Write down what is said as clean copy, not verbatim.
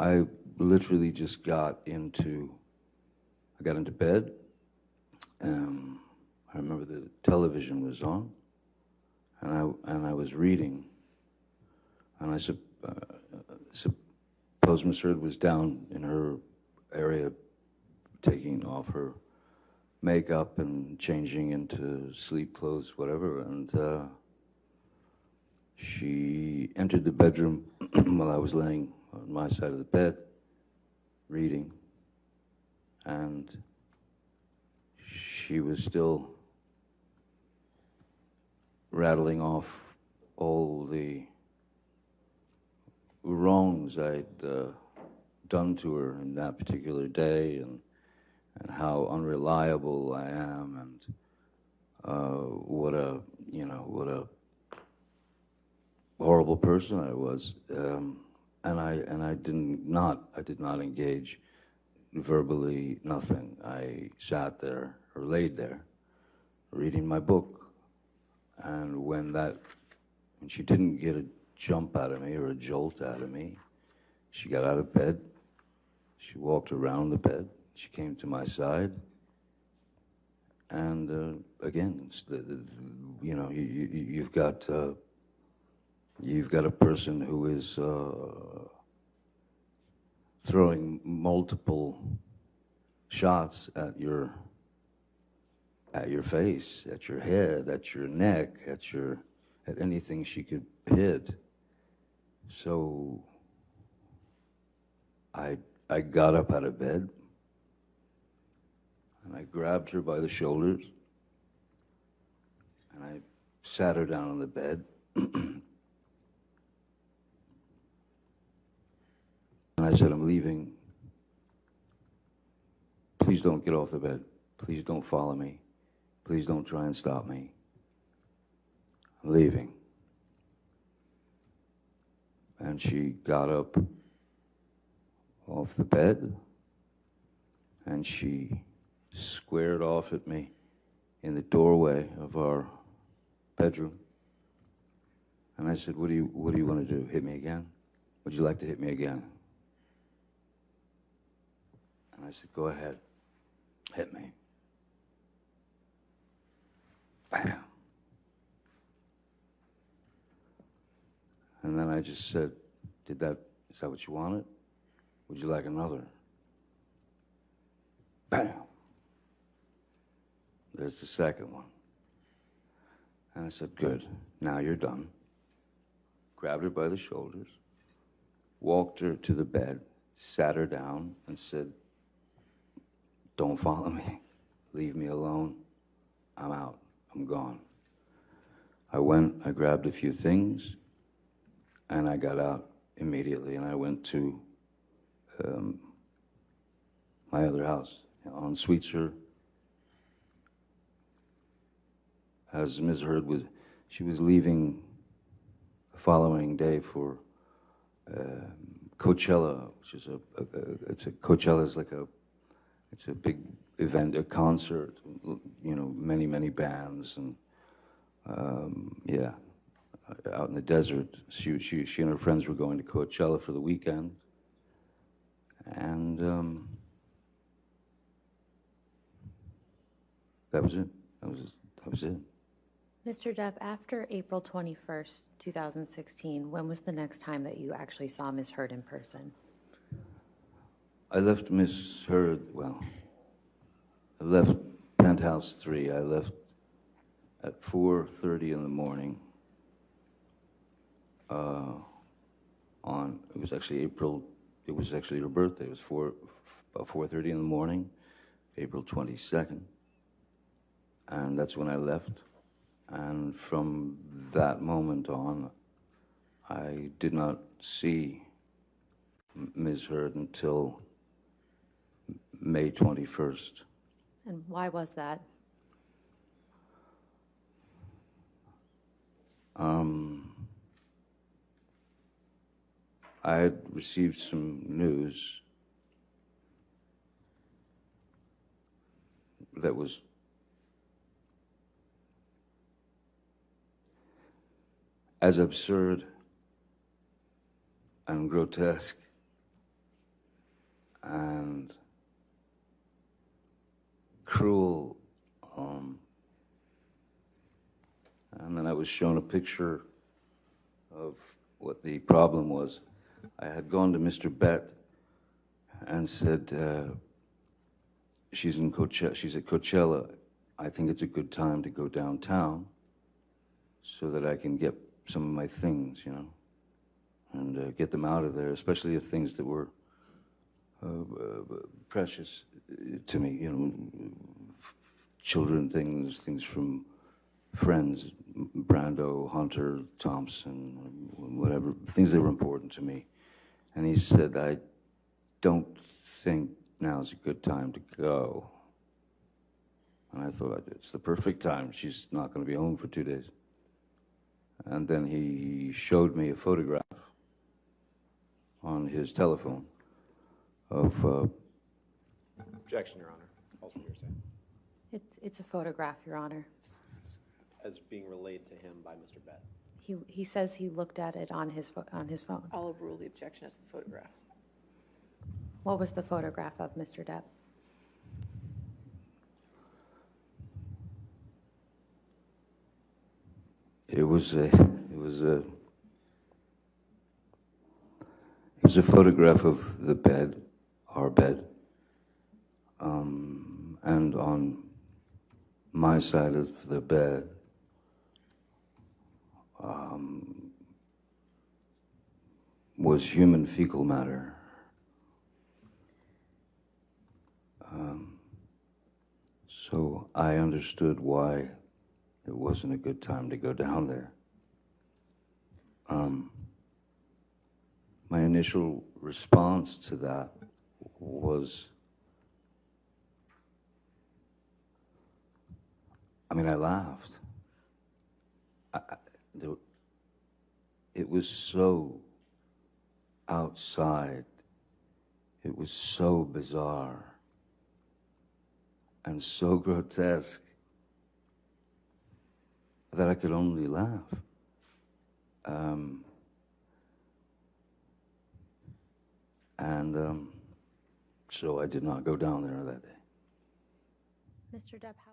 I literally just I got into bed. I remember the television was on, and I was reading, and I suppose Miss Turd was down in her area taking off her makeup and changing into sleep clothes, whatever, and she entered the bedroom while I was laying on my side of the bed, reading, and she was still rattling off all the wrongs I'd done to her in that particular day, and how unreliable I am, and what a horrible person I was, and I did not engage verbally, nothing. I sat there or laid there, reading my book, and when she didn't get a jump out of me or a jolt out of me, she got out of bed. She walked around the bed. She came to my side, and again, you've got a person who is throwing multiple shots at your face, at your head, at your neck, at anything she could hit. So I got up out of bed, and I grabbed her by the shoulders, and I sat her down on the bed. And I said, I'm leaving. Please don't get off the bed. Please don't follow me. Please don't try and stop me. I'm leaving. And she got up off the bed, and she squared off at me in the doorway of our bedroom. And I said, what do you want to do? Hit me again? Would you like to hit me again? And I said, go ahead, hit me. Bam. And then I just said, is that what you wanted? Would you like another? Bam. There's the second one. And I said, good, now you're done. Grabbed her by the shoulders, walked her to the bed, sat her down, and said, don't follow me. Leave me alone. I'm out. I'm gone. I went, I grabbed a few things, and I got out immediately, and I went to my other house on Sweetser. As Ms. Turd she was leaving the following day for Coachella, which is it's a big event, a concert, many bands, and yeah, out in the desert. She and her friends were going to Coachella for the weekend, and that was it. That was it. Mr. Depp, after April 21st, 2016, when was the next time that you actually saw Ms. Turd in person? I left Miss Turd, I left Penthouse 3. I left at 4:30 in the morning. It was actually her birthday. It was about 4:30 in the morning, April 22nd. And that's when I left. And from that moment on, I did not see Ms. Turd until May 21st. And why was that? I had received some news that was as absurd and grotesque and cruel. And then I was shown a picture of what the problem was. I had gone to Mr. Bett and said, she's at Coachella. I think it's a good time to go downtown so that I can get some of my things, you know, and get them out of there, especially the things that were precious to me, you know, children things, things from friends, Brando, Hunter, Thompson, whatever, things that were important to me. And he said, I don't think now's a good time to go. And I thought, it's the perfect time. She's not going to be home for 2 days. And then he showed me a photograph on his telephone of... Objection, Your Honor. Also hearsay. It's a photograph, Your Honor. As being relayed to him by Mr. Bett. He says he looked at it on his phone. I'll overrule the objection as to the photograph. What was the photograph of, Mr. Depp? It was a photograph of the bed, our bed, and on my side of the bed was human fecal matter. So I understood why it wasn't a good time to go down there. My initial response to that was, I mean, I laughed. It was so outside. It was so bizarre and so grotesque that I could only laugh. So I did not go down there that day. Mr. Depp, how